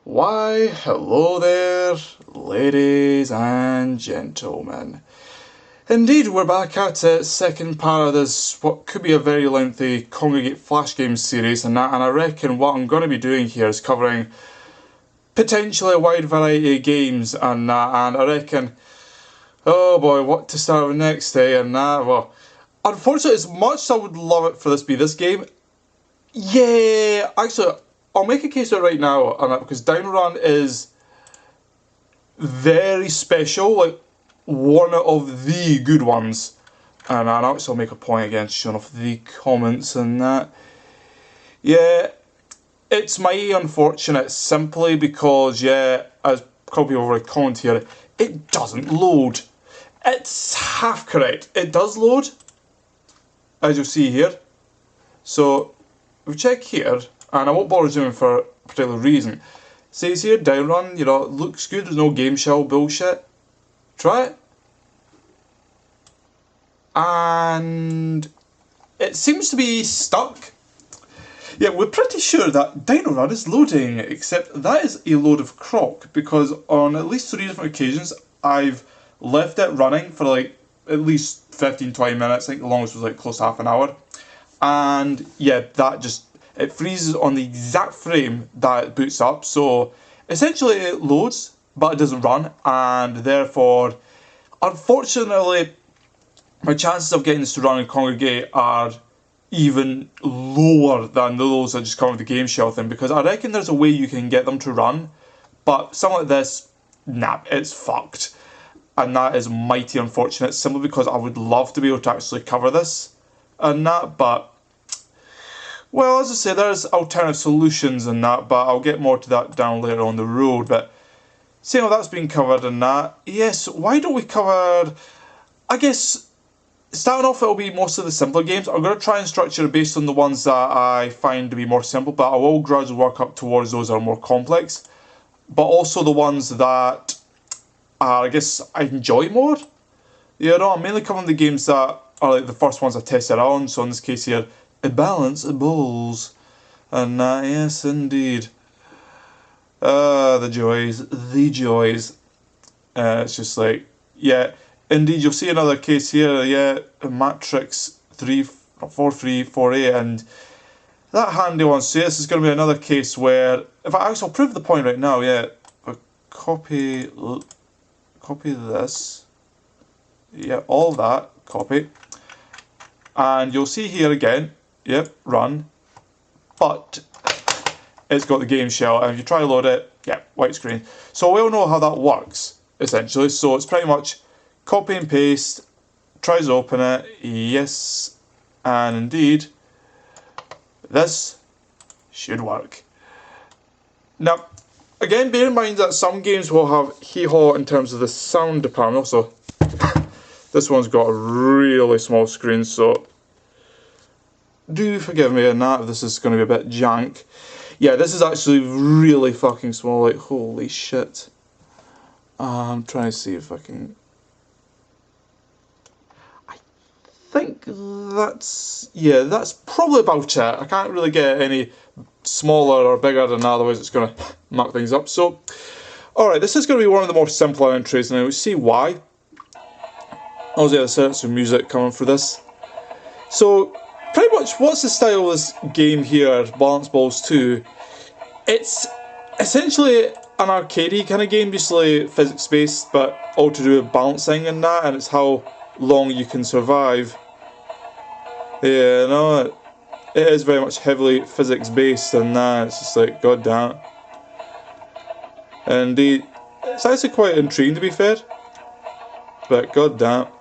Why, hello there, ladies and gentlemen. Indeed, we're back at it, second part of this, what could be a very lengthy Congregate Flash Games series, and I reckon what I'm going to be doing here is covering potentially a wide variety of games, and I reckon, oh boy, what to start with next, and well, unfortunately, as much as I would love it for this to be this game, yeah, actually, I'll make a case of it right now, because Down Run is very special, like one of the good ones. And I'll also make a point against showing off the comments and that. Yeah, it's mighty unfortunate simply because, yeah, as a couple people have already commented here, it doesn't load. It's half correct. It does load, as you'll see here. So, if we check here, and I won't bother zooming for a particular reason. It says here, Down Run, it looks good, there's no game shell bullshit. Try it. And it seems to be stuck. Yeah, we're pretty sure that Dino Run is loading, except that is a load of crock, because on at least 3 different occasions, I've left it running for like at least 15-20 minutes, I think the longest was like close to half an hour. And yeah, that just, it freezes on the exact frame that it boots up, so essentially it loads, but it doesn't run, and therefore, unfortunately, my chances of getting this to run in Kongregate are even lower than those that just come with the game shell thing, because I reckon there's a way you can get them to run, but something like this, nah, it's fucked. And that is mighty unfortunate, simply because I would love to be able to actually cover this and that, but well, as I say, there's alternative solutions in that, but I'll get more to that down later on the road. But seeing how that's been covered in that, yes, why don't we cover, I guess, starting off it'll be most of the simpler games. I'm going to try and structure it based on the ones that I find to be more simple, but I will gradually work up towards those that are more complex. But also the ones that I guess I enjoy more. I'm mainly covering the games that are like the first ones I tested on, so in this case here, a balance of balls. And yes, indeed. The joys, the joys. It's just like, yeah, indeed, you'll see another case here, yeah, Matrix 4348, and that handy one. So this is going to be another case where, if I actually, I'll prove the point right now, yeah, copy this, yeah, all that, copy, and you'll see here again, yep, run, but it's got the game shell, and if you try to load it, yeah, white screen. So we all know how that works, essentially. So it's pretty much copy and paste, tries to open it, yes, and indeed, this should work. Now, again, bear in mind that some games will have hee-haw in terms of the sound department. Also, this one's got a really small screen, so do forgive me on that if this is going to be a bit jank. Yeah, this is actually really fucking small, like, holy shit. I'm trying to see if I can... I think that's... yeah, that's probably about it. I can't really get any smaller or bigger than that, otherwise it's going to muck things up. So, alright, this is going to be one of the more simpler entries, and we'll see why. Also, yeah, there's some music coming for this. So, pretty much, what's the style of this game here, Balance Balls 2? It's essentially an arcadey kind of game, basically physics-based, but all to do with balancing and that, and it's how long you can survive. Yeah, no, it is very much heavily physics-based and that, it's just like, god damn it. And it's actually quite intriguing, to be fair, but god damn it.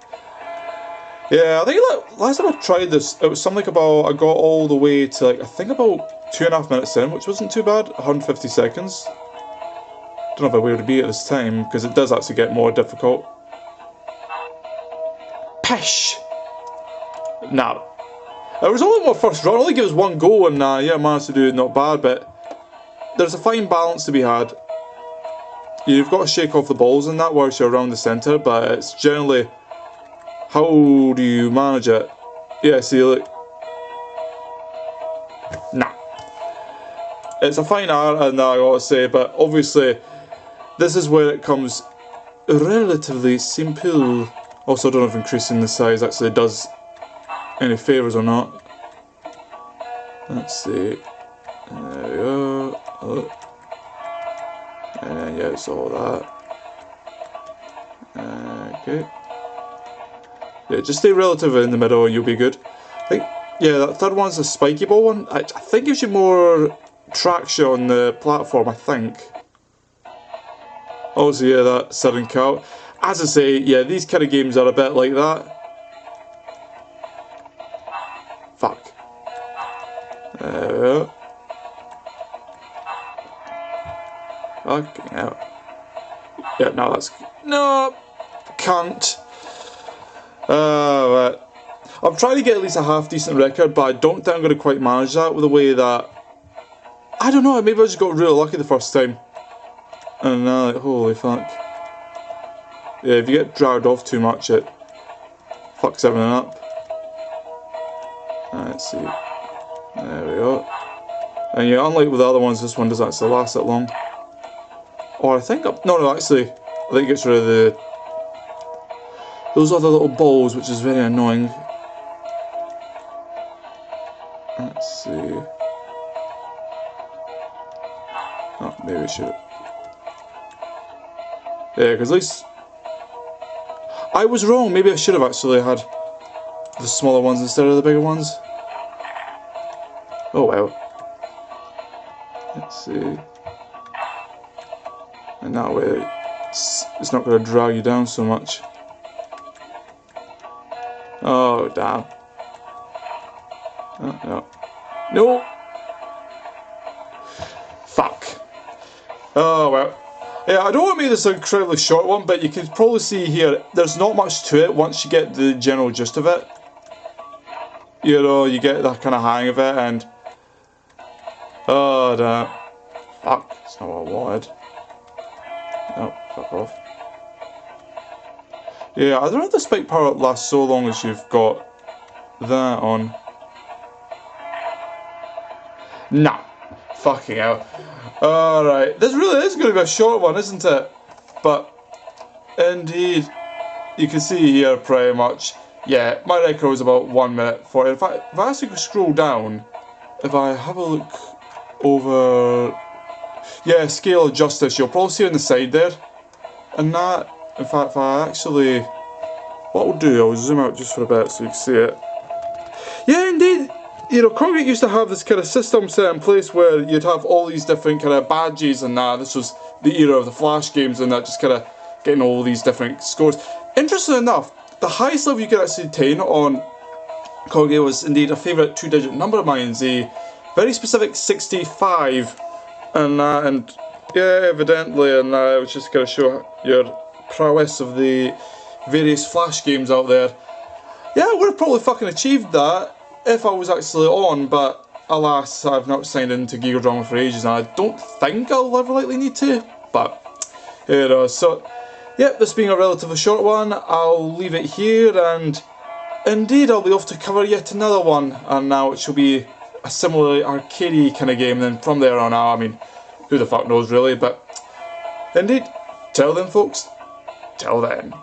Yeah, I think last time I tried this, it was something about, I got all the way to like, I think about 2.5 minutes in, which wasn't too bad, 150 seconds. Don't know if I'll be able to beat it this time, because it does actually get more difficult. Pish! Now, it was only my first run, I only gave us one go, and yeah, I managed to do not bad, but there's a fine balance to be had. You've got to shake off the balls and that whilst you're around the centre, but it's generally, how do you manage it? Yeah, see, look. Nah. It's a fine art, and I gotta say, but obviously this is where it comes relatively simple. Also, I don't know if increasing the size actually does any favours or not. Let's see. There we go. Oh. And then, yeah, it's all that. Okay. Yeah, just stay relatively in the middle and you'll be good. I think, yeah, that third one's a spiky ball one. I think it gives you more traction on the platform, I think. Also, yeah, that sudden count. As I say, yeah, these kind of games are a bit like that. Fuck. There we go. Fucking hell. Yeah, no, that's... No! Can't. Right. I'm trying to get at least a half decent record, but I don't think I'm going to quite manage that with the way that... I don't know, maybe I just got really lucky the first time. And now, like, holy fuck. Yeah, if you get dragged off too much, it fucks everything up. Let's see. There we go. And yeah, unlike with the other ones, this one doesn't actually last that long. Or I think... No, actually, I think it gets rid of those other little balls, which is very annoying. Let's see. Oh, maybe I should. Yeah, because at least... I was wrong, maybe I should have actually had the smaller ones instead of the bigger ones. Oh well. Let's see. And that way it's not going to drag you down so much. Oh, damn. Oh, no. No! Fuck. Oh, well. Yeah, I don't want to make this an incredibly short one, but you can probably see here, there's not much to it once you get the general gist of it. You know, you get that kind of hang of it, and... Oh, damn. Fuck, that's not what I wanted. No, fuck off. Yeah, I don't know if the spike power up lasts so long as you've got that on. Nah. Fucking hell. Alright, this really is going to be a short one, isn't it? But, indeed, you can see here pretty much, yeah, my record was about 1 minute 40. In fact, if I actually scroll down, if I have a look over, yeah, scale of justice, you'll probably see on the side there. And that, in fact, if I actually, what I'll do, I'll zoom out just for a bit so you can see it. Yeah, indeed. You know, Kongregate used to have this kind of system set in place where you'd have all these different kind of badges and that. This was the era of the Flash games and that, just kind of getting all these different scores. Interesting enough, the highest level you could actually attain on Kongregate was indeed a favourite 2-digit number of mine, a very specific 65. And yeah, evidently, and I was just going to show your prowess of the various Flash games out there. Yeah, I would have probably fucking achieved that if I was actually on, but alas, I've not signed into Giga Drama for ages, and I don't think I'll ever likely need to, but you know, so, yep, this being a relatively short one, I'll leave it here, and indeed I'll be off to cover yet another one, and now it shall be a similarly arcadey kind of game, and then from there on out, I mean, who the fuck knows really, but indeed, till then folks, till then.